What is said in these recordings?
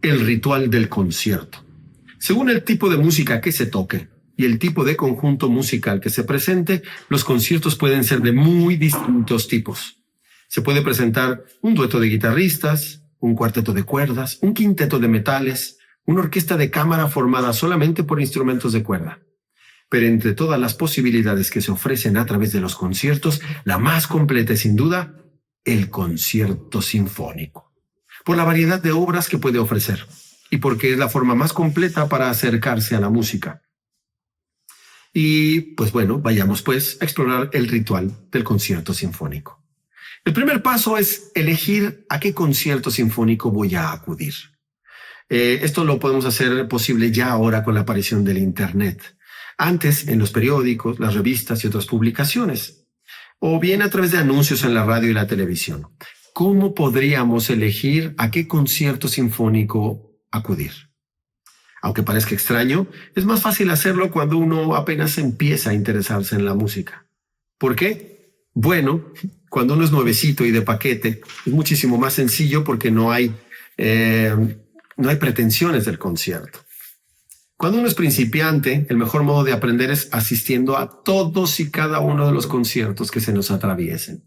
el ritual del concierto. Según el tipo de música que se toque y el tipo de conjunto musical que se presente, los conciertos pueden ser de muy distintos tipos. Se puede presentar un dueto de guitarristas, un cuarteto de cuerdas, un quinteto de metales, una orquesta de cámara formada solamente por instrumentos de cuerda. Pero entre todas las posibilidades que se ofrecen a través de los conciertos, la más completa es sin duda el concierto sinfónico, por la variedad de obras que puede ofrecer y porque es la forma más completa para acercarse a la música. Y pues bueno, vayamos pues a explorar el ritual del concierto sinfónico. El primer paso es elegir a qué concierto sinfónico voy a acudir. Esto lo podemos hacer posible ya ahora con la aparición del Internet. Antes, en los periódicos, las revistas y otras publicaciones, o bien a través de anuncios en la radio y la televisión. ¿Cómo podríamos elegir a qué concierto sinfónico acudir? Aunque parezca extraño, es más fácil hacerlo cuando uno apenas empieza a interesarse en la música. ¿Por qué? Bueno, cuando uno es nuevecito y de paquete, es muchísimo más sencillo porque no hay pretensiones del concierto. Cuando uno es principiante, el mejor modo de aprender es asistiendo a todos y cada uno de los conciertos que se nos atraviesen.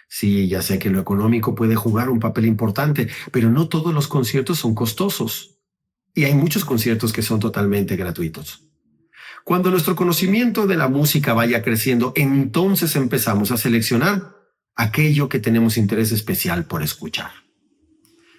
Sí, ya sé que lo económico puede jugar un papel importante, pero no todos los conciertos son costosos. Y hay muchos conciertos que son totalmente gratuitos. Cuando nuestro conocimiento de la música vaya creciendo, entonces empezamos a seleccionar aquello que tenemos interés especial por escuchar.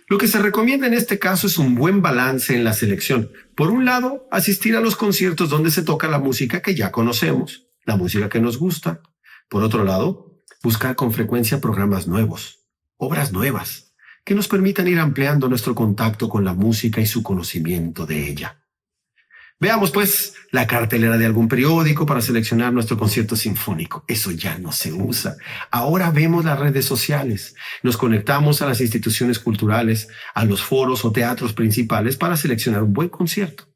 Lo que se recomienda en este caso es un buen balance en la selección. Por un lado, asistir a los conciertos donde se toca la música que ya conocemos, la música que nos gusta. Por otro lado, buscar con frecuencia programas nuevos, obras nuevas, que nos permitan ir ampliando nuestro contacto con la música y su conocimiento de ella. Veamos, pues, la cartelera de algún periódico para seleccionar nuestro concierto sinfónico. Eso ya no se usa. Ahora vemos las redes sociales. Nos conectamos a las instituciones culturales, a los foros o teatros principales para seleccionar un buen concierto.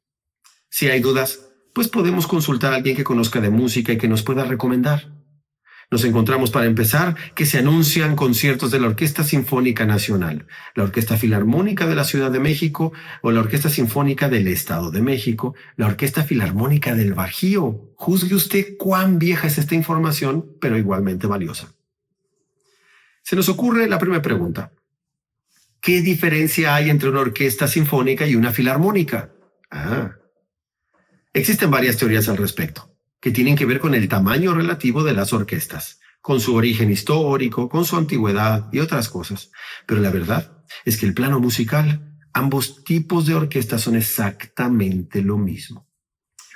Si hay dudas, pues podemos consultar a alguien que conozca de música y que nos pueda recomendar. Nos encontramos, para empezar, que se anuncian conciertos de la Orquesta Sinfónica Nacional, la Orquesta Filarmónica de la Ciudad de México o la Orquesta Sinfónica del Estado de México, la Orquesta Filarmónica del Bajío. Juzgue usted cuán vieja es esta información, pero igualmente valiosa. Se nos ocurre la primera pregunta. ¿Qué diferencia hay entre una orquesta sinfónica y una filarmónica? Existen varias teorías al respecto, que tienen que ver con el tamaño relativo de las orquestas, con su origen histórico, con su antigüedad y otras cosas. Pero la verdad es que el plano musical, ambos tipos de orquestas son exactamente lo mismo.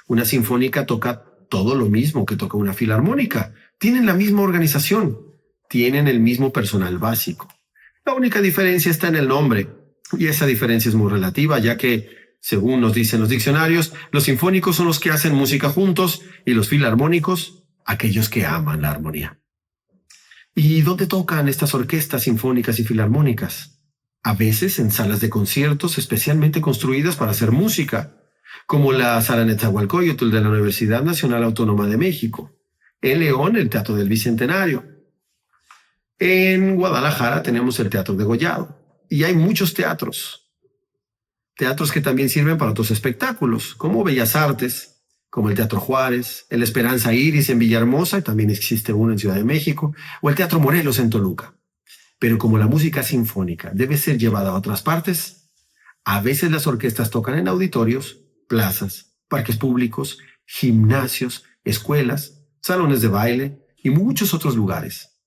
Una sinfónica toca todo lo mismo que toca una filarmónica. Tienen la misma organización, tienen el mismo personal básico. La única diferencia está en el nombre, y esa diferencia es muy relativa, ya que, según nos dicen los diccionarios, los sinfónicos son los que hacen música juntos y los filarmónicos, aquellos que aman la armonía. ¿Y dónde tocan estas orquestas sinfónicas y filarmónicas? A veces en salas de conciertos especialmente construidas para hacer música, como la Sala Netzahualcóyotl de la Universidad Nacional Autónoma de México. En León, el Teatro del Bicentenario. En Guadalajara tenemos el Teatro Degollado. Y hay muchos teatros. Teatros que también sirven para otros espectáculos, como Bellas Artes, como el Teatro Juárez, el Esperanza Iris en Villahermosa, y también existe uno en Ciudad de México, o el Teatro Morelos en Toluca. Pero como la música sinfónica debe ser llevada a otras partes, a veces las orquestas tocan en auditorios, plazas, parques públicos, gimnasios, escuelas, salones de baile y muchos otros lugares.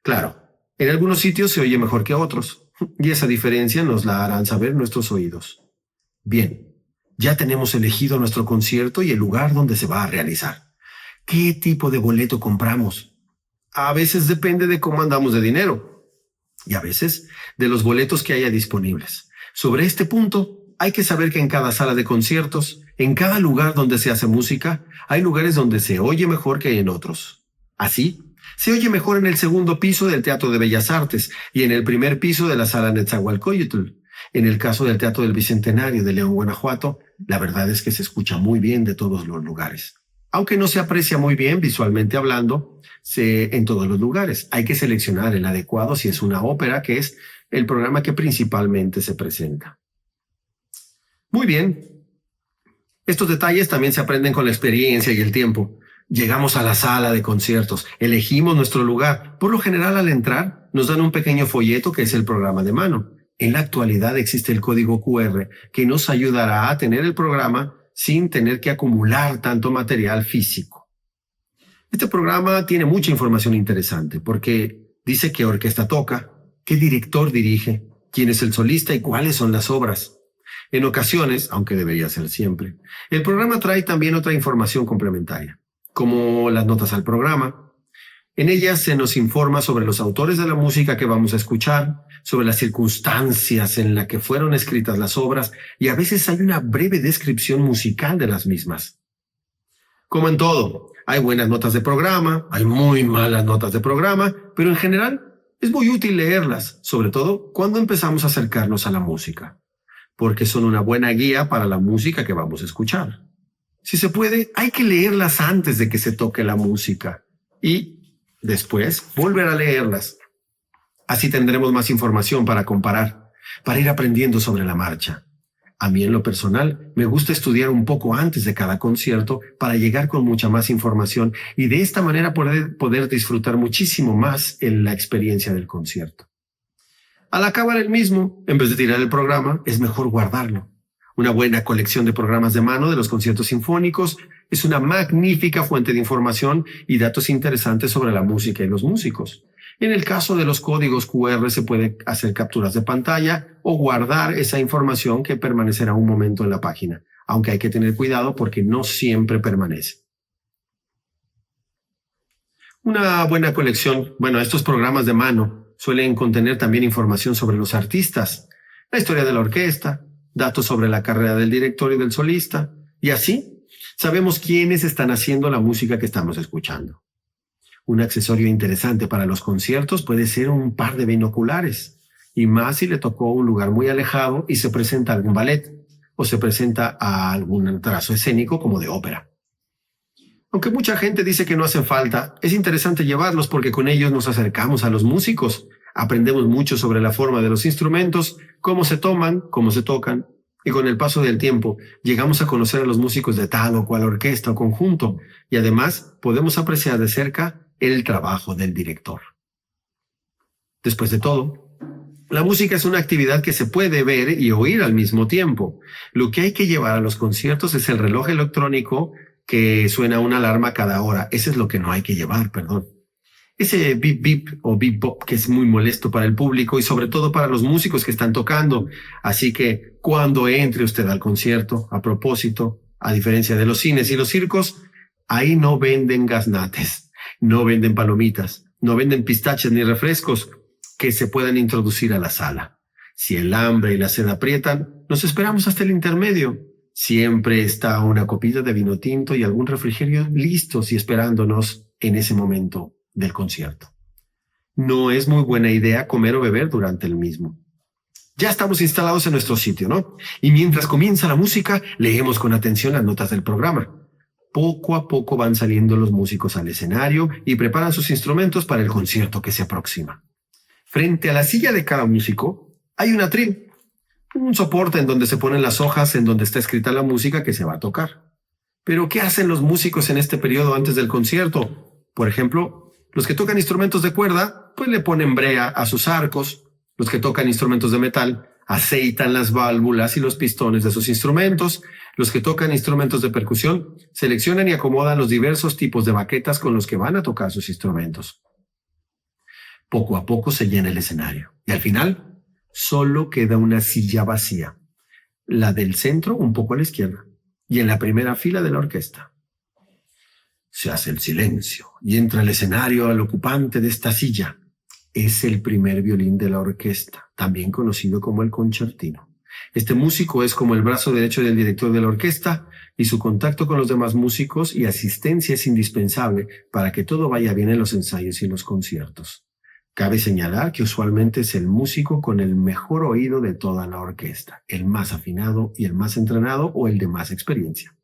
Claro, en algunos sitios se oye mejor que otros, y esa diferencia nos la harán saber nuestros oídos. Bien, ya tenemos elegido nuestro concierto y el lugar donde se va a realizar. ¿Qué tipo de boleto compramos? A veces depende de cómo andamos de dinero, y a veces de los boletos que haya disponibles. Sobre este punto, hay que saber que en cada sala de conciertos, en cada lugar donde se hace música, hay lugares donde se oye mejor que en otros. Así, se oye mejor en el segundo piso del Teatro de Bellas Artes y en el primer piso de la Sala Netzahualcóyotl. En el caso del Teatro del Bicentenario de León, Guanajuato, la verdad es que se escucha muy bien de todos los lugares. Aunque no se aprecia muy bien visualmente hablando en todos los lugares. Hay que seleccionar el adecuado si es una ópera, que es el programa que principalmente se presenta. Muy bien, estos detalles también se aprenden con la experiencia y el tiempo. Llegamos a la sala de conciertos, elegimos nuestro lugar. Por lo general, al entrar, nos dan un pequeño folleto que es el programa de mano. En la actualidad existe el código QR que nos ayudará a tener el programa sin tener que acumular tanto material físico. Este programa tiene mucha información interesante porque dice qué orquesta toca, qué director dirige, quién es el solista y cuáles son las obras. En ocasiones, aunque debería ser siempre, el programa trae también otra información complementaria, como las notas al programa. En ellas se nos informa sobre los autores de la música que vamos a escuchar, sobre las circunstancias en las que fueron escritas las obras y a veces hay una breve descripción musical de las mismas. Como en todo, hay buenas notas de programa, hay muy malas notas de programa, pero en general es muy útil leerlas, sobre todo cuando empezamos a acercarnos a la música, porque son una buena guía para la música que vamos a escuchar. Si se puede, hay que leerlas antes de que se toque la música y después volver a leerlas. Así tendremos más información para comparar, para ir aprendiendo sobre la marcha. A mí en lo personal me gusta estudiar un poco antes de cada concierto para llegar con mucha más información y de esta manera poder disfrutar muchísimo más en la experiencia del concierto. Al acabar el mismo, en vez de tirar el programa, es mejor guardarlo. Una buena colección de programas de mano de los conciertos sinfónicos es una magnífica fuente de información y datos interesantes sobre la música y los músicos. En el caso de los códigos QR se puede hacer capturas de pantalla o guardar esa información que permanecerá un momento en la página, aunque hay que tener cuidado porque no siempre permanece. Una buena colección, estos programas de mano suelen contener también información sobre los artistas, la historia de la orquesta, datos sobre la carrera del director y del solista, y así sabemos quiénes están haciendo la música que estamos escuchando. Un accesorio interesante para los conciertos puede ser un par de binoculares, y más si le tocó un lugar muy alejado y se presenta algún ballet, o se presenta a algún trazo escénico como de ópera. Aunque mucha gente dice que no hacen falta, es interesante llevarlos porque con ellos nos acercamos a los músicos, aprendemos mucho sobre la forma de los instrumentos, cómo se toman, cómo se tocan, y con el paso del tiempo llegamos a conocer a los músicos de tal o cual orquesta o conjunto, y además podemos apreciar de cerca el trabajo del director. Después de todo, la música es una actividad que se puede ver y oír al mismo tiempo. Lo que hay que llevar a los conciertos es el reloj electrónico que suena una alarma cada hora. Ese es lo que no hay que llevar, perdón. Ese bip bip o bip bop que es muy molesto para el público y sobre todo para los músicos que están tocando. Así que cuando entre usted al concierto, a propósito, a diferencia de los cines y los circos, ahí no venden gaznates. No venden palomitas, no venden pistaches ni refrescos que se puedan introducir a la sala. Si el hambre y la sed aprietan, nos esperamos hasta el intermedio. Siempre está una copita de vino tinto y algún refrigerio listos y esperándonos en ese momento del concierto. No es muy buena idea comer o beber durante el mismo. Ya estamos instalados en nuestro sitio, ¿no? Y mientras comienza la música, leemos con atención las notas del programa. Poco a poco van saliendo los músicos al escenario y preparan sus instrumentos para el concierto que se aproxima. Frente a la silla de cada músico hay un atril, un soporte en donde se ponen las hojas en donde está escrita la música que se va a tocar. Pero ¿qué hacen los músicos en este periodo antes del concierto? Por ejemplo, los que tocan instrumentos de cuerda, pues le ponen brea a sus arcos. Los que tocan instrumentos de metal aceitan las válvulas y los pistones de sus instrumentos. Los que tocan instrumentos de percusión seleccionan y acomodan los diversos tipos de baquetas con los que van a tocar sus instrumentos. Poco a poco se llena el escenario y al final solo queda una silla vacía, la del centro un poco a la izquierda y en la primera fila de la orquesta. Se hace el silencio y entra al escenario al ocupante de esta silla. Es el primer violín de la orquesta, también conocido como el concertino. Este músico es como el brazo derecho del director de la orquesta y su contacto con los demás músicos y asistencia es indispensable para que todo vaya bien en los ensayos y en los conciertos. Cabe señalar que usualmente es el músico con el mejor oído de toda la orquesta, el más afinado y el más entrenado o el de más experiencia.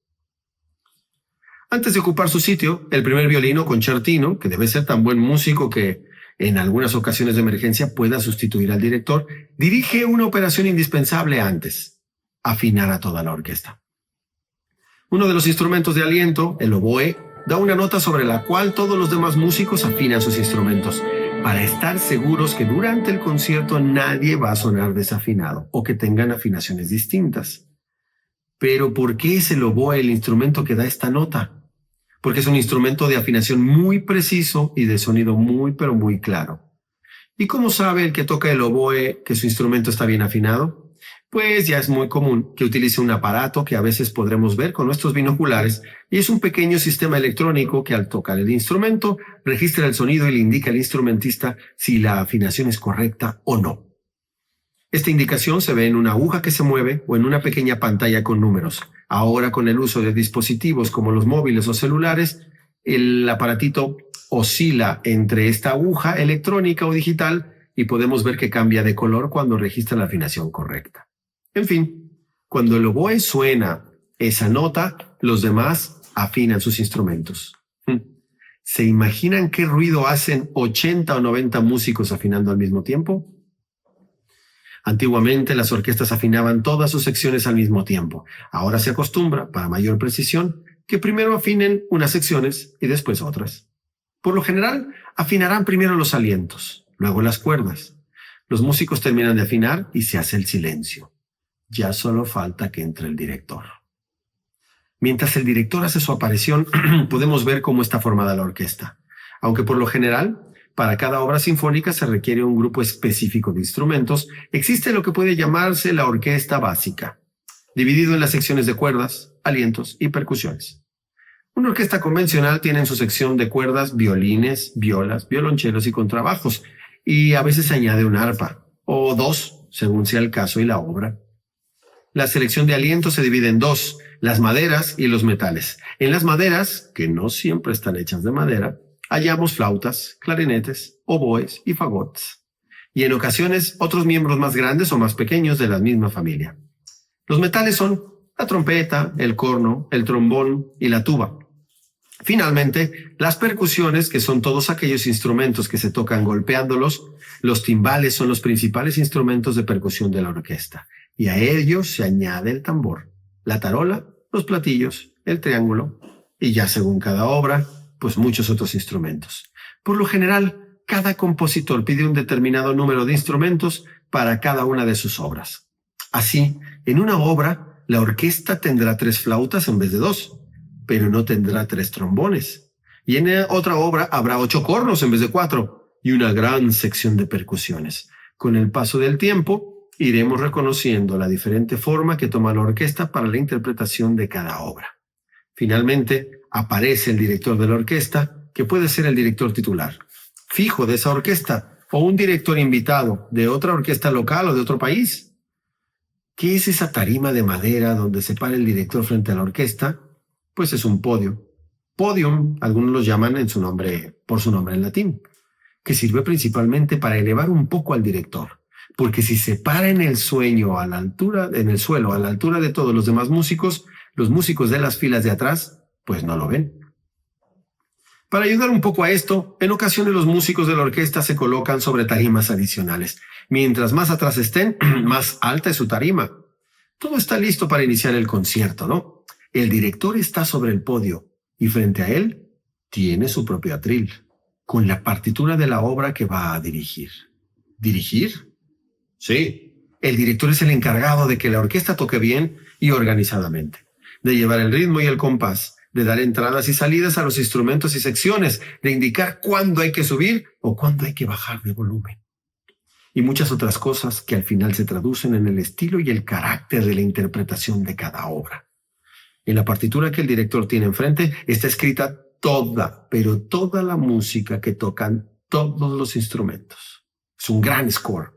Antes de ocupar su sitio, el primer violino concertino, que debe ser tan buen músico que en algunas ocasiones de emergencia pueda sustituir al director, dirige una operación indispensable antes. afinar a toda la orquesta. Uno de los instrumentos de aliento, el oboe, da una nota sobre la cual todos los demás músicos afinan sus instrumentos, para estar seguros que durante el concierto nadie va a sonar desafinado o que tengan afinaciones distintas. Pero ¿por qué es el oboe el instrumento que da esta nota? Porque es un instrumento de afinación muy preciso y de sonido muy pero muy claro. ¿Y cómo sabe el que toca el oboe que su instrumento está bien afinado? Pues ya es muy común que utilice un aparato que a veces podremos ver con nuestros binoculares, y es un pequeño sistema electrónico que al tocar el instrumento registra el sonido y le indica al instrumentista si la afinación es correcta o no. Esta indicación se ve en una aguja que se mueve o en una pequeña pantalla con números. Ahora, con el uso de dispositivos como los móviles o celulares, el aparatito oscila entre esta aguja electrónica o digital y podemos ver que cambia de color cuando registra la afinación correcta. En fin, cuando el oboe suena esa nota, los demás afinan sus instrumentos. ¿Se imaginan qué ruido hacen 80 o 90 músicos afinando al mismo tiempo? Antiguamente las orquestas afinaban todas sus secciones al mismo tiempo. Ahora se acostumbra, para mayor precisión, que primero afinen unas secciones y después otras. Por lo general, afinarán primero los alientos, luego las cuerdas. Los músicos terminan de afinar y se hace el silencio. Ya solo falta que entre el director. Mientras el director hace su aparición, podemos ver cómo está formada la orquesta. Aunque por lo general, para cada obra sinfónica se requiere un grupo específico de instrumentos, existe lo que puede llamarse la orquesta básica, dividido en las secciones de cuerdas, alientos y percusiones. Una orquesta convencional tiene en su sección de cuerdas violines, violas, violonchelos y contrabajos, y a veces se añade un arpa, o dos, según sea el caso y la obra. La selección de alientos se divide en dos, las maderas y los metales. En las maderas, que no siempre están hechas de madera, hallamos flautas, clarinetes, oboes y fagotes. Y en ocasiones otros miembros más grandes o más pequeños de la misma familia. Los metales son la trompeta, el corno, el trombón y la tuba. Finalmente, las percusiones, que son todos aquellos instrumentos que se tocan golpeándolos. Los timbales son los principales instrumentos de percusión de la orquesta, y a ellos se añade el tambor, la tarola, los platillos, el triángulo, y ya según cada obra, pues muchos otros instrumentos. Por lo general, cada compositor pide un determinado número de instrumentos para cada una de sus obras. Así, en una obra, la orquesta tendrá 3 flautas en vez de 2, pero no tendrá 3 trombones. Y en otra obra habrá 8 cornos en vez de 4, y una gran sección de percusiones. Con el paso del tiempo, iremos reconociendo la diferente forma que toma la orquesta para la interpretación de cada obra. Finalmente, aparece el director de la orquesta, que puede ser el director titular, fijo de esa orquesta, o un director invitado de otra orquesta local o de otro país. ¿Qué es esa tarima de madera donde se para el director frente a la orquesta? Pues es un podio. Podium, algunos lo llaman por su nombre en latín, que sirve principalmente para elevar un poco al director, porque si se para en el suelo a la altura de todos los demás músicos, los músicos de las filas de atrás, pues no lo ven. Para ayudar un poco a esto, en ocasiones los músicos de la orquesta se colocan sobre tarimas adicionales. Mientras más atrás estén, más alta es su tarima. Todo está listo para iniciar el concierto, ¿no? El director está sobre el podio y frente a él tiene su propio atril, con la partitura de la obra que va a dirigir. ¿Dirigir? Sí. El director es el encargado de que la orquesta toque bien y organizadamente, de llevar el ritmo y el compás, de dar entradas y salidas a los instrumentos y secciones, de indicar cuándo hay que subir o cuándo hay que bajar de volumen. Y muchas otras cosas que al final se traducen en el estilo y el carácter de la interpretación de cada obra. En la partitura que el director tiene enfrente está escrita pero toda la música que tocan todos los instrumentos. Es un gran score.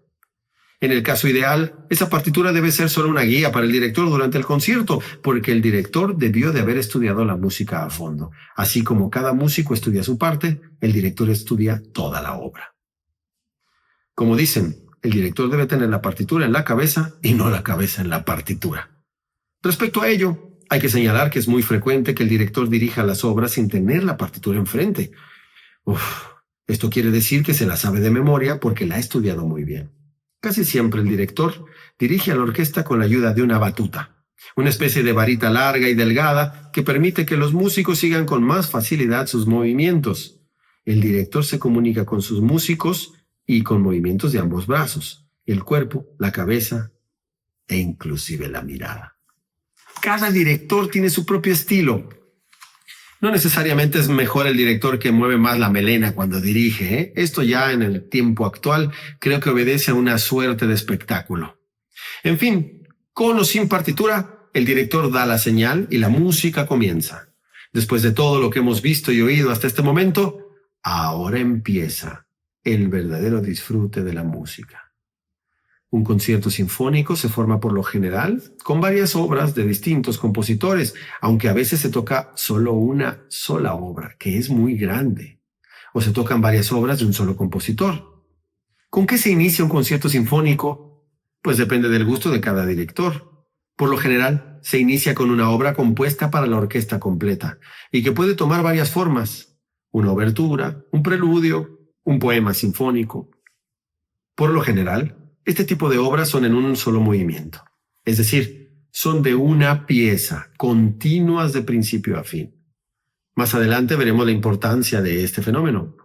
En el caso ideal, esa partitura debe ser solo una guía para el director durante el concierto, porque el director debió de haber estudiado la música a fondo. Así como cada músico estudia su parte, el director estudia toda la obra. Como dicen, el director debe tener la partitura en la cabeza y no la cabeza en la partitura. Respecto a ello, hay que señalar que es muy frecuente que el director dirija las obras sin tener la partitura enfrente. Esto quiere decir que se la sabe de memoria porque la ha estudiado muy bien. Casi siempre el director dirige a la orquesta con la ayuda de una batuta, una especie de varita larga y delgada que permite que los músicos sigan con más facilidad sus movimientos. El director se comunica con sus músicos y con movimientos de ambos brazos, el cuerpo, la cabeza e inclusive la mirada. Cada director tiene su propio estilo. No necesariamente es mejor el director que mueve más la melena cuando dirige, ¿eh? Esto ya en el tiempo actual creo que obedece a una suerte de espectáculo. En fin, con o sin partitura, el director da la señal y la música comienza. Después de todo lo que hemos visto y oído hasta este momento, ahora empieza el verdadero disfrute de la música. Un concierto sinfónico se forma por lo general con varias obras de distintos compositores, aunque a veces se toca solo una sola obra, que es muy grande, o se tocan varias obras de un solo compositor. ¿Con qué se inicia un concierto sinfónico? Pues depende del gusto de cada director. Por lo general, se inicia con una obra compuesta para la orquesta completa y que puede tomar varias formas: una obertura, un preludio, un poema sinfónico. Por lo general, este tipo de obras son en un solo movimiento, es decir, son de una pieza, continuas de principio a fin. Más adelante veremos la importancia de este fenómeno.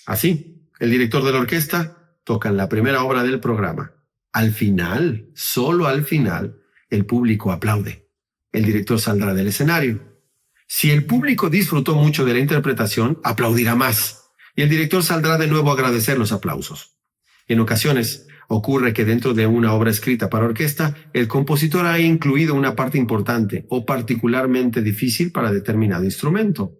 Así, el director de la orquesta toca la primera obra del programa. Al final, solo al final, el público aplaude. El director saldrá del escenario. Si el público disfrutó mucho de la interpretación, aplaudirá más, y el director saldrá de nuevo a agradecer los aplausos. En ocasiones, ocurre que dentro de una obra escrita para orquesta, el compositor ha incluido una parte importante o particularmente difícil para determinado instrumento.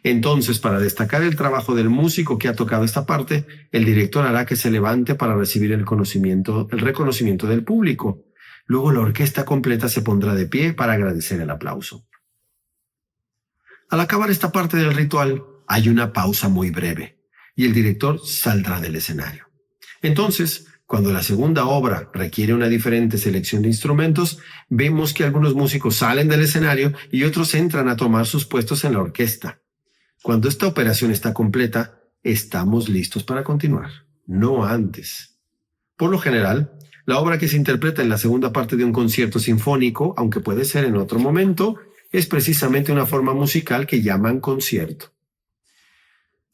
Entonces, para destacar el trabajo del músico que ha tocado esta parte, el director hará que se levante para recibir el reconocimiento del público. Luego la orquesta completa se pondrá de pie para agradecer el aplauso. Al acabar esta parte del ritual, hay una pausa muy breve y el director saldrá del escenario. Entonces, cuando la segunda obra requiere una diferente selección de instrumentos, vemos que algunos músicos salen del escenario y otros entran a tomar sus puestos en la orquesta. Cuando esta operación está completa, estamos listos para continuar, no antes. Por lo general, la obra que se interpreta en la segunda parte de un concierto sinfónico, aunque puede ser en otro momento, es precisamente una forma musical que llaman concierto.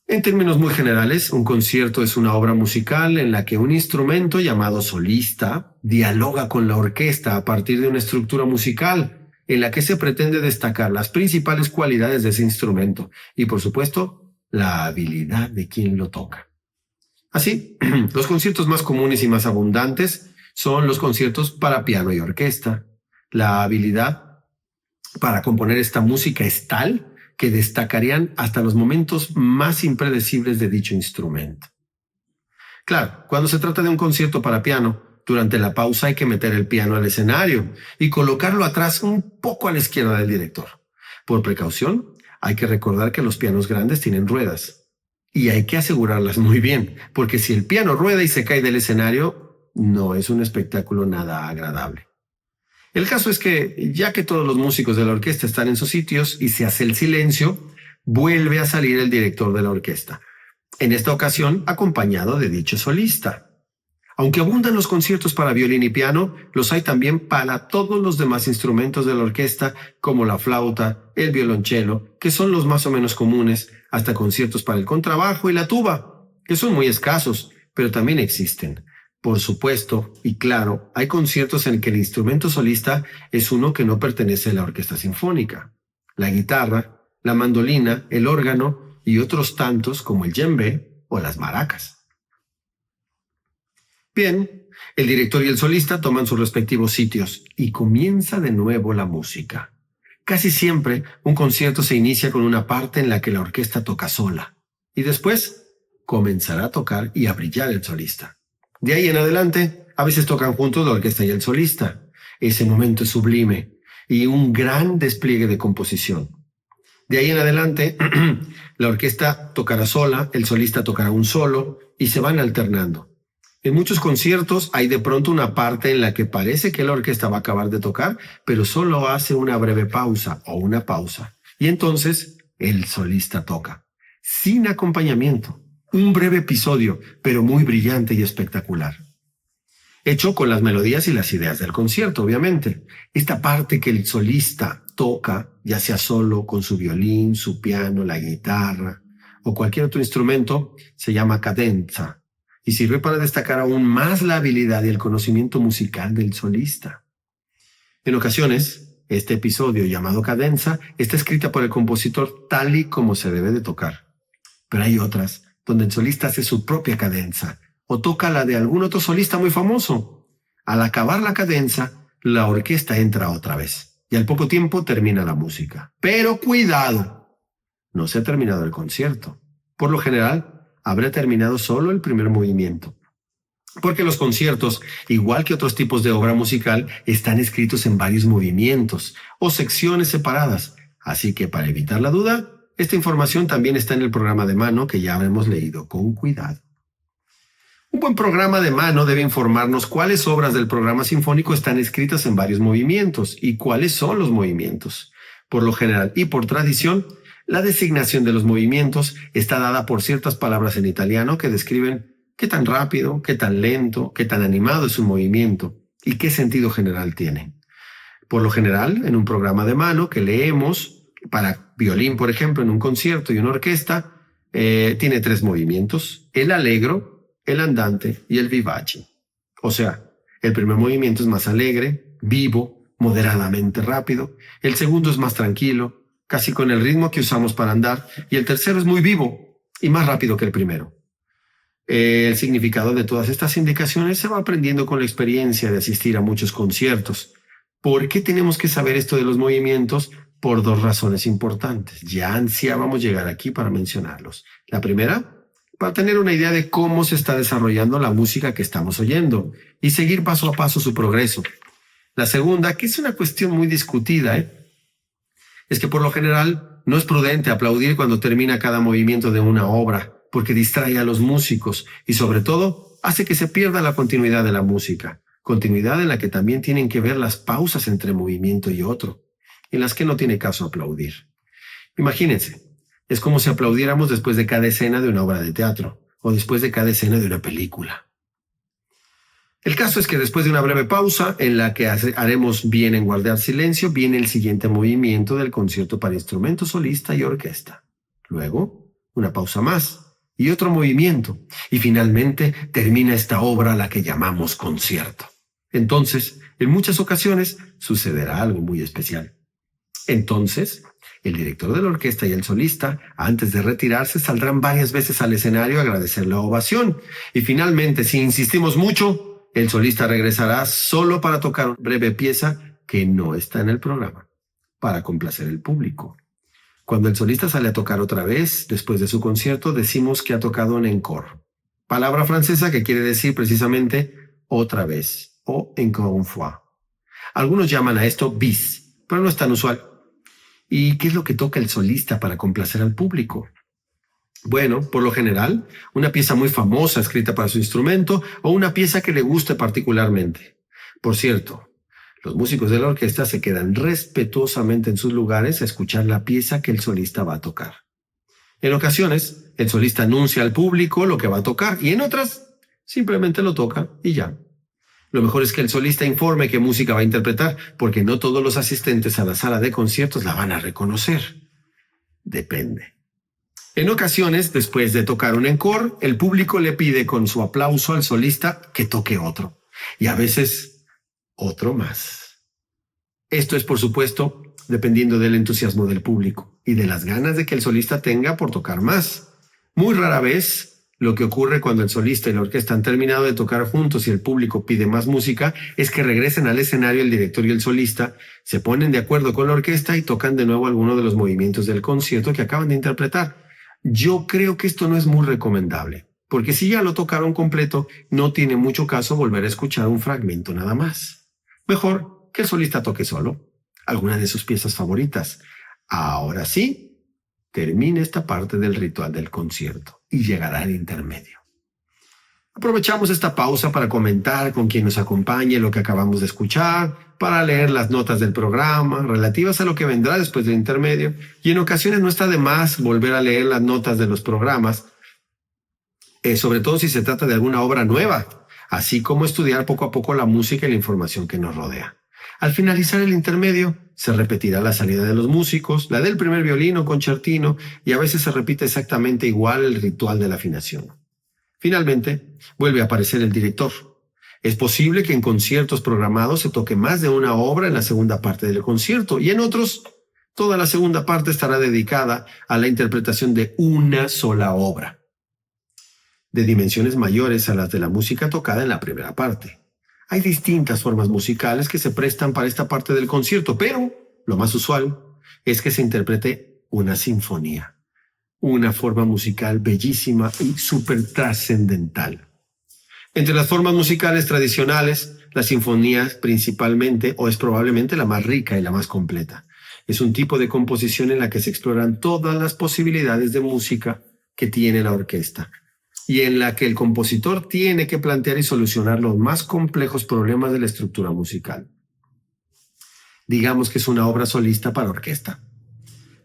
En términos muy generales, un concierto es una obra musical en la que un instrumento llamado solista dialoga con la orquesta a partir de una estructura musical en la que se pretende destacar las principales cualidades de ese instrumento y, por supuesto, la habilidad de quien lo toca. Así, los conciertos más comunes y más abundantes son los conciertos para piano y orquesta. La habilidad para componer esta música es tal que destacarían hasta los momentos más impredecibles de dicho instrumento. Claro, cuando se trata de un concierto para piano, durante la pausa hay que meter el piano al escenario y colocarlo atrás un poco a la izquierda del director. Por precaución, hay que recordar que los pianos grandes tienen ruedas y hay que asegurarlas muy bien, porque si el piano rueda y se cae del escenario, no es un espectáculo nada agradable. El caso es que, ya que todos los músicos de la orquesta están en sus sitios y se hace el silencio, vuelve a salir el director de la orquesta, en esta ocasión acompañado de dicho solista. Aunque abundan los conciertos para violín y piano, los hay también para todos los demás instrumentos de la orquesta, como la flauta, el violonchelo, que son los más o menos comunes, hasta conciertos para el contrabajo y la tuba, que son muy escasos, pero también existen. Por supuesto, y claro, hay conciertos en que el instrumento solista es uno que no pertenece a la orquesta sinfónica. La guitarra, la mandolina, el órgano y otros tantos como el djembe o las maracas. Bien, el director y el solista toman sus respectivos sitios y comienza de nuevo la música. Casi siempre un concierto se inicia con una parte en la que la orquesta toca sola y después comenzará a tocar y a brillar el solista. De ahí en adelante, a veces tocan juntos la orquesta y el solista. Ese momento es sublime y un gran despliegue de composición. De ahí en adelante, la orquesta tocará sola, el solista tocará un solo y se van alternando. En muchos conciertos hay de pronto una parte en la que parece que la orquesta va a acabar de tocar, pero solo hace una breve pausa o una pausa. Y entonces el solista toca, sin acompañamiento. Un breve episodio, pero muy brillante y espectacular. hecho con las melodías y las ideas del concierto, obviamente. Esta parte que el solista toca, ya sea solo con su violín, su piano, la guitarra o cualquier otro instrumento, se llama cadenza y sirve para destacar aún más la habilidad y el conocimiento musical del solista. En ocasiones, este episodio llamado cadenza está escrita por el compositor tal y como se debe de tocar. Pero hay otras donde el solista hace su propia cadenza o toca la de algún otro solista muy famoso. Al acabar la cadenza, la orquesta entra otra vez y al poco tiempo termina la música. Pero cuidado, no se ha terminado el concierto. Por lo general, habrá terminado solo el primer movimiento. Porque los conciertos, igual que otros tipos de obra musical, están escritos en varios movimientos o secciones separadas. Así que para evitar la duda, esta información también está en el programa de mano que ya habremos leído con cuidado. Un buen programa de mano debe informarnos cuáles obras del programa sinfónico están escritas en varios movimientos y cuáles son los movimientos. Por lo general y por tradición, la designación de los movimientos está dada por ciertas palabras en italiano que describen qué tan rápido, qué tan lento, qué tan animado es un movimiento y qué sentido general tiene. Por lo general, en un programa de mano que leemos para violín, por ejemplo, en un concierto y una orquesta, tiene 3 movimientos: el allegro, el andante y el vivace. O sea, el primer movimiento es más alegre, vivo, moderadamente rápido. El segundo es más tranquilo, casi con el ritmo que usamos para andar. Y el tercero es muy vivo y más rápido que el primero. El significado de todas estas indicaciones se va aprendiendo con la experiencia de asistir a muchos conciertos. ¿Por qué tenemos que saber esto de los movimientos? Por 2 razones importantes. Ya ansiábamos llegar aquí para mencionarlos. La primera, para tener una idea de cómo se está desarrollando la música que estamos oyendo y seguir paso a paso su progreso. La segunda, que es una cuestión muy discutida, es que por lo general no es prudente aplaudir cuando termina cada movimiento de una obra, porque distrae a los músicos y sobre todo hace que se pierda la continuidad de la música, continuidad en la que también tienen que ver las pausas entre movimiento y otro, en las que no tiene caso aplaudir. Imagínense. Es como si aplaudiéramos después de cada escena de una obra de teatro o después de cada escena de una película. El caso es que después de una breve pausa en la que haremos bien en guardar silencio, viene el siguiente movimiento del concierto para instrumento solista y orquesta. Luego, una pausa más y otro movimiento. Y finalmente termina esta obra a la que llamamos concierto. Entonces, en muchas ocasiones sucederá algo muy especial. Entonces, el director de la orquesta y el solista, antes de retirarse, saldrán varias veces al escenario a agradecer la ovación. Y finalmente, si insistimos mucho, el solista regresará solo para tocar una breve pieza que no está en el programa, para complacer al público. Cuando el solista sale a tocar otra vez, después de su concierto, decimos que ha tocado un encore. Palabra francesa que quiere decir precisamente otra vez, o encore une fois. Algunos llaman a esto bis, pero no es tan usual. ¿Y qué es lo que toca el solista para complacer al público? Bueno, por lo general, una pieza muy famosa escrita para su instrumento o una pieza que le guste particularmente. Por cierto, los músicos de la orquesta se quedan respetuosamente en sus lugares a escuchar la pieza que el solista va a tocar. En ocasiones, el solista anuncia al público lo que va a tocar y en otras, simplemente lo toca y ya. Lo mejor es que el solista informe qué música va a interpretar, porque no todos los asistentes a la sala de conciertos la van a reconocer. Depende. En ocasiones, después de tocar un encore, el público le pide con su aplauso al solista que toque otro. Y a veces, otro más. Esto es, por supuesto, dependiendo del entusiasmo del público y de las ganas de que el solista tenga por tocar más. Muy rara vez, lo que ocurre cuando el solista y la orquesta han terminado de tocar juntos y el público pide más música es que regresen al escenario el director y el solista, se ponen de acuerdo con la orquesta y tocan de nuevo alguno de los movimientos del concierto que acaban de interpretar. Yo creo que esto no es muy recomendable, porque si ya lo tocaron completo, no tiene mucho caso volver a escuchar un fragmento nada más. Mejor que el solista toque solo alguna de sus piezas favoritas. Ahora sí, termina esta parte del ritual del concierto y llegará el intermedio. Aprovechamos esta pausa para comentar con quien nos acompañe lo que acabamos de escuchar, para leer las notas del programa relativas a lo que vendrá después del intermedio, y en ocasiones no está de más volver a leer las notas de los programas, sobre todo si se trata de alguna obra nueva. así como estudiar poco a poco la música y la información que nos rodea. Al finalizar el intermedio, se repetirá la salida de los músicos, la del primer violín o concertino, y a veces se repite exactamente igual el ritual de la afinación. Finalmente, vuelve a aparecer el director. Es posible que en conciertos programados se toque más de una obra en la segunda parte del concierto, y en otros, toda la segunda parte estará dedicada a la interpretación de una sola obra, de dimensiones mayores a las de la música tocada en la primera parte. Hay distintas formas musicales que se prestan para esta parte del concierto, pero lo más usual es que se interprete una sinfonía, una forma musical bellísima y súper trascendental. Entre las formas musicales tradicionales, la sinfonía principalmente o es probablemente la más rica y la más completa. Es un tipo de composición en la que se exploran todas las posibilidades de música que tiene la orquesta, y en la que el compositor tiene que plantear y solucionar los más complejos problemas de la estructura musical. Digamos que es una obra solista para orquesta.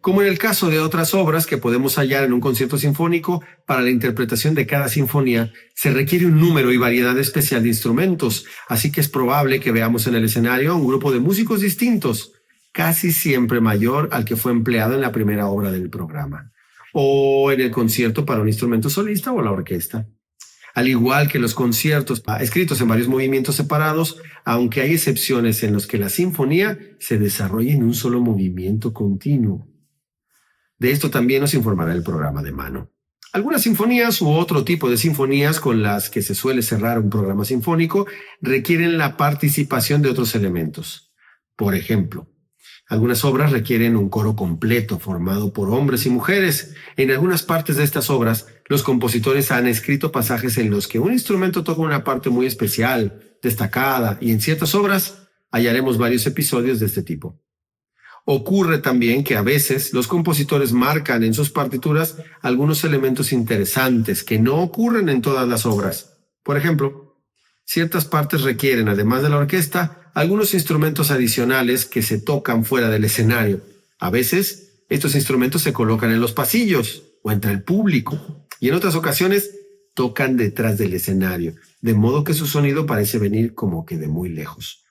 Como en el caso de otras obras que podemos hallar en un concierto sinfónico, para la interpretación de cada sinfonía se requiere un número y variedad especial de instrumentos, así que es probable que veamos en el escenario a un grupo de músicos distintos, casi siempre mayor al que fue empleado en la primera obra del programa, o en el concierto para un instrumento solista o la orquesta. Al igual que los conciertos escritos en varios movimientos separados, aunque hay excepciones en los que la sinfonía se desarrolla en un solo movimiento continuo. De esto también nos informará el programa de mano. Algunas sinfonías u otro tipo de sinfonías con las que se suele cerrar un programa sinfónico requieren la participación de otros elementos. Por ejemplo, algunas obras requieren un coro completo formado por hombres y mujeres. En algunas partes de estas obras, los compositores han escrito pasajes en los que un instrumento toca una parte muy especial, destacada, y en ciertas obras hallaremos varios episodios de este tipo. Ocurre también que a veces los compositores marcan en sus partituras algunos elementos interesantes que no ocurren en todas las obras. Por ejemplo, ciertas partes requieren, además de la orquesta, algunos instrumentos adicionales que se tocan fuera del escenario. A veces, estos instrumentos se colocan en los pasillos o entre el público, y en otras ocasiones tocan detrás del escenario, de modo que su sonido parece venir como que de muy lejos.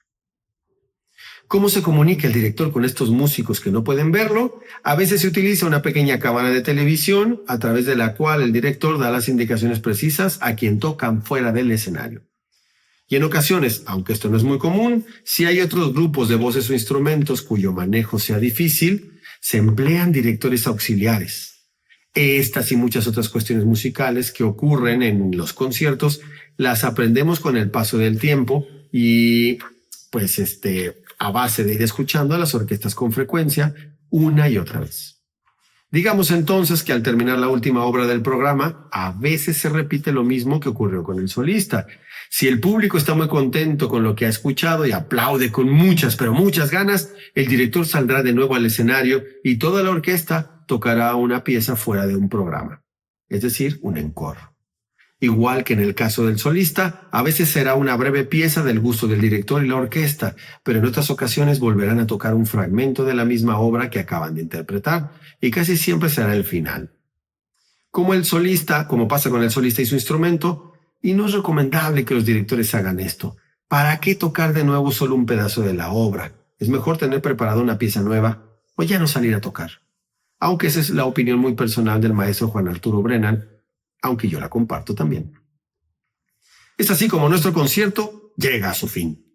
¿Cómo se comunica el director con estos músicos que no pueden verlo? A veces se utiliza una pequeña cámara de televisión a través de la cual el director da las indicaciones precisas a quien tocan fuera del escenario. Y en ocasiones, aunque esto no es muy común, si hay otros grupos de voces o instrumentos cuyo manejo sea difícil, se emplean directores auxiliares. Estas y muchas otras cuestiones musicales que ocurren en los conciertos las aprendemos con el paso del tiempo y a base de ir escuchando a las orquestas con frecuencia una y otra vez. Digamos entonces que al terminar la última obra del programa, a veces se repite lo mismo que ocurrió con el solista. Si el público está muy contento con lo que ha escuchado y aplaude con muchas, pero muchas ganas, el director saldrá de nuevo al escenario y toda la orquesta tocará una pieza fuera de un programa, es decir, un encore. Igual que en el caso del solista, a veces será una breve pieza del gusto del director y la orquesta, pero en otras ocasiones volverán a tocar un fragmento de la misma obra que acaban de interpretar, y casi siempre será el final. Como pasa con el solista y su instrumento, y no es recomendable que los directores hagan esto. ¿Para qué tocar de nuevo solo un pedazo de la obra? Es mejor tener preparada una pieza nueva o ya no salir a tocar. Aunque esa es la opinión muy personal del maestro Juan Arturo Brennan, aunque yo la comparto también. Es así como nuestro concierto llega a su fin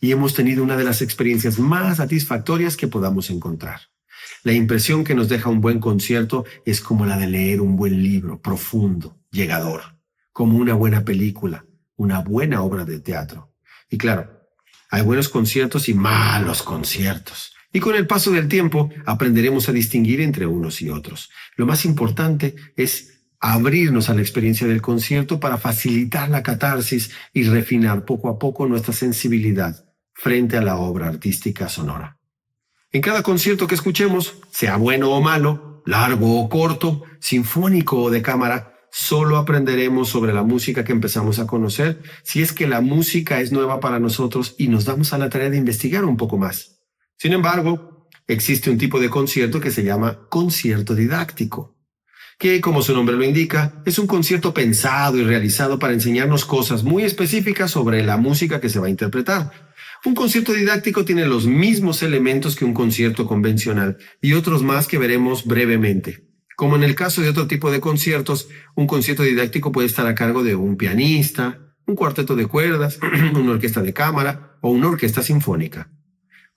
y hemos tenido una de las experiencias más satisfactorias que podamos encontrar. La impresión que nos deja un buen concierto es como la de leer un buen libro, profundo, llegador, como una buena película, una buena obra de teatro. Y claro, hay buenos conciertos y malos conciertos. Y con el paso del tiempo aprenderemos a distinguir entre unos y otros. Lo más importante es abrirnos a la experiencia del concierto para facilitar la catarsis y refinar poco a poco nuestra sensibilidad frente a la obra artística sonora. En cada concierto que escuchemos, sea bueno o malo, largo o corto, sinfónico o de cámara, solo aprenderemos sobre la música que empezamos a conocer si es que la música es nueva para nosotros y nos damos a la tarea de investigar un poco más. Sin embargo, existe un tipo de concierto que se llama concierto didáctico. que, como su nombre lo indica, es un concierto pensado y realizado para enseñarnos cosas muy específicas sobre la música que se va a interpretar. Un concierto didáctico tiene los mismos elementos que un concierto convencional y otros más que veremos brevemente. Como en el caso de otro tipo de conciertos, un concierto didáctico puede estar a cargo de un pianista, un cuarteto de cuerdas, una orquesta de cámara o una orquesta sinfónica.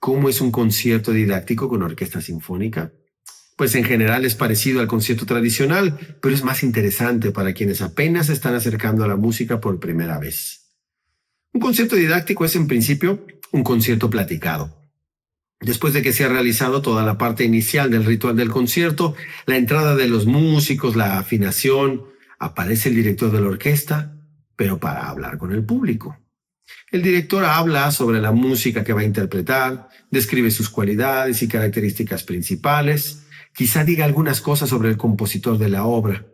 ¿Cómo es un concierto didáctico con orquesta sinfónica? Pues en general es parecido al concierto tradicional, pero es más interesante para quienes apenas se están acercando a la música por primera vez. Un concierto didáctico es en principio un concierto platicado. Después de que se ha realizado toda la parte inicial del ritual del concierto, la entrada de los músicos, la afinación, aparece el director de la orquesta, pero para hablar con el público. El director habla sobre la música que va a interpretar, describe sus cualidades y características principales, quizá diga algunas cosas sobre el compositor de la obra.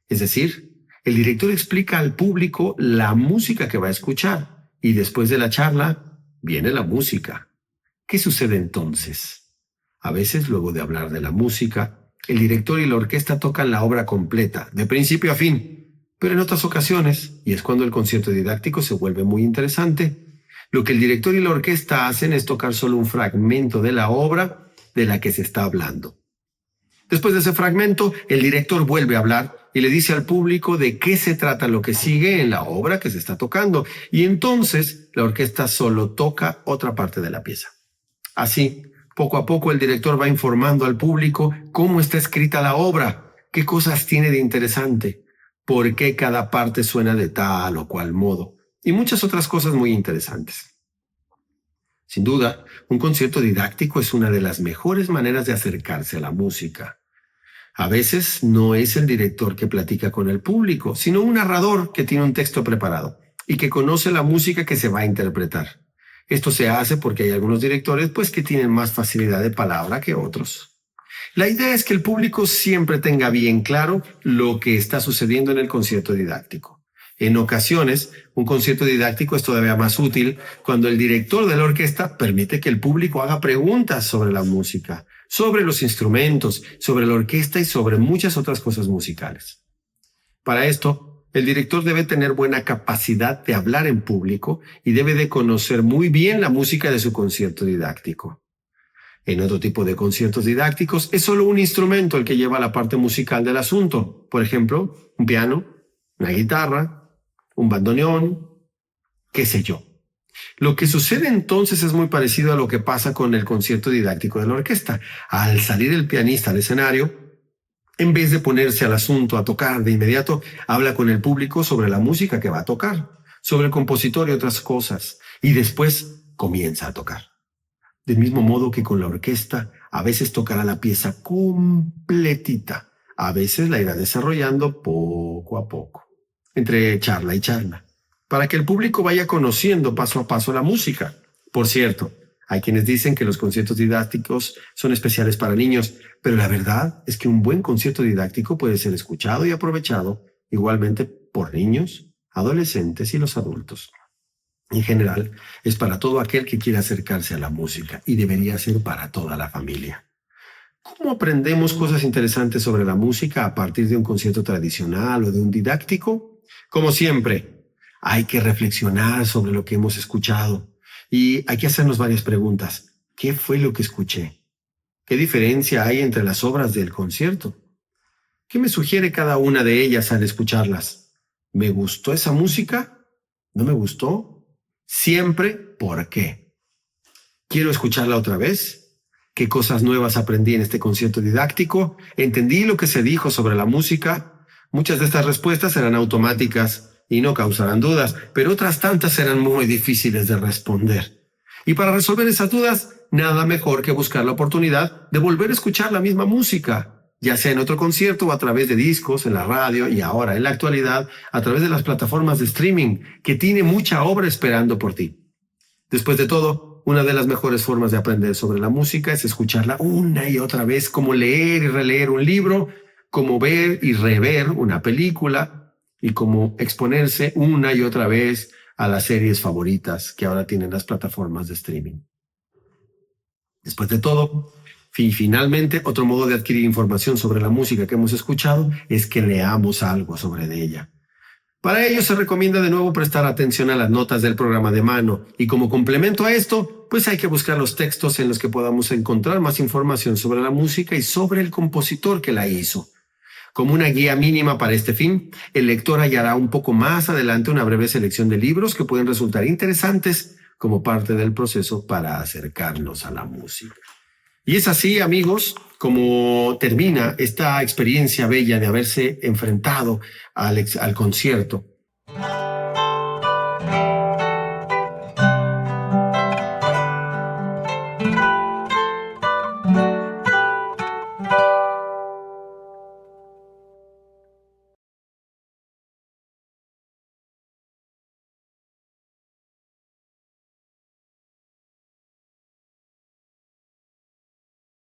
Es decir, el director explica al público la música que va a escuchar y después de la charla viene la música. ¿Qué sucede entonces? A veces, luego de hablar de la música, el director y la orquesta tocan la obra completa, de principio a fin, pero en otras ocasiones, y es cuando el concierto didáctico se vuelve muy interesante, lo que el director y la orquesta hacen es tocar solo un fragmento de la obra de la que se está hablando. Después de ese fragmento, el director vuelve a hablar y le dice al público de qué se trata lo que sigue en la obra que se está tocando, y entonces la orquesta solo toca otra parte de la pieza. Así, poco a poco el director va informando al público cómo está escrita la obra, qué cosas tiene de interesante, por qué cada parte suena de tal o cual modo, y muchas otras cosas muy interesantes. Sin duda, un concierto didáctico es una de las mejores maneras de acercarse a la música. A veces no es el director que platica con el público, sino un narrador que tiene un texto preparado y que conoce la música que se va a interpretar. Esto se hace porque hay algunos directores que tienen más facilidad de palabra que otros. La idea es que el público siempre tenga bien claro lo que está sucediendo en el concierto didáctico. En ocasiones, un concierto didáctico es todavía más útil cuando el director de la orquesta permite que el público haga preguntas sobre la música, sobre los instrumentos, sobre la orquesta y sobre muchas otras cosas musicales. Para esto, el director debe tener buena capacidad de hablar en público y debe de conocer muy bien la música de su concierto didáctico. En otro tipo de conciertos didácticos es solo un instrumento el que lleva la parte musical del asunto. Por ejemplo, un piano, una guitarra, un bandoneón, qué sé yo. Lo que sucede entonces es muy parecido a lo que pasa con el concierto didáctico de la orquesta. Al salir el pianista al escenario, en vez de ponerse al asunto a tocar de inmediato, habla con el público sobre la música que va a tocar, sobre el compositor y otras cosas, y después comienza a tocar. Del mismo modo que con la orquesta, a veces tocará la pieza completita, a veces la irá desarrollando poco a poco, entre charla y charla, para que el público vaya conociendo paso a paso la música. Por cierto, hay quienes dicen que los conciertos didácticos son especiales para niños, pero la verdad es que un buen concierto didáctico puede ser escuchado y aprovechado igualmente por niños, adolescentes y los adultos. En general, es para todo aquel que quiera acercarse a la música y debería ser para toda la familia. ¿Cómo aprendemos cosas interesantes sobre la música a partir de un concierto tradicional o de un didáctico? Como siempre, hay que reflexionar sobre lo que hemos escuchado y hay que hacernos varias preguntas. ¿Qué fue lo que escuché? ¿Qué diferencia hay entre las obras del concierto? ¿Qué me sugiere cada una de ellas al escucharlas? ¿Me gustó esa música? ¿No me gustó? Siempre, ¿por qué? ¿Quiero escucharla otra vez? ¿Qué cosas nuevas aprendí en este concierto didáctico? ¿Entendí lo que se dijo sobre la música? Muchas de estas respuestas serán automáticas y no causarán dudas, pero otras tantas serán muy difíciles de responder. Y para resolver esas dudas, nada mejor que buscar la oportunidad de volver a escuchar la misma música, ya sea en otro concierto o a través de discos, en la radio y ahora, en la actualidad, a través de las plataformas de streaming, que tiene mucha obra esperando por ti. Después de todo, una de las mejores formas de aprender sobre la música es escucharla una y otra vez, como leer y releer un libro, como ver y rever una película, y como exponerse una y otra vez a las series favoritas que ahora tienen las plataformas de streaming. Después de todo, Y finalmente, otro modo de adquirir información sobre la música que hemos escuchado es que leamos algo sobre ella. Para ello se recomienda de nuevo prestar atención a las notas del programa de mano y como complemento a esto, pues hay que buscar los textos en los que podamos encontrar más información sobre la música y sobre el compositor que la hizo. Como una guía mínima para este fin, el lector hallará un poco más adelante una breve selección de libros que pueden resultar interesantes como parte del proceso para acercarnos a la música. Y es así, amigos, como termina esta experiencia bella de haberse enfrentado al concierto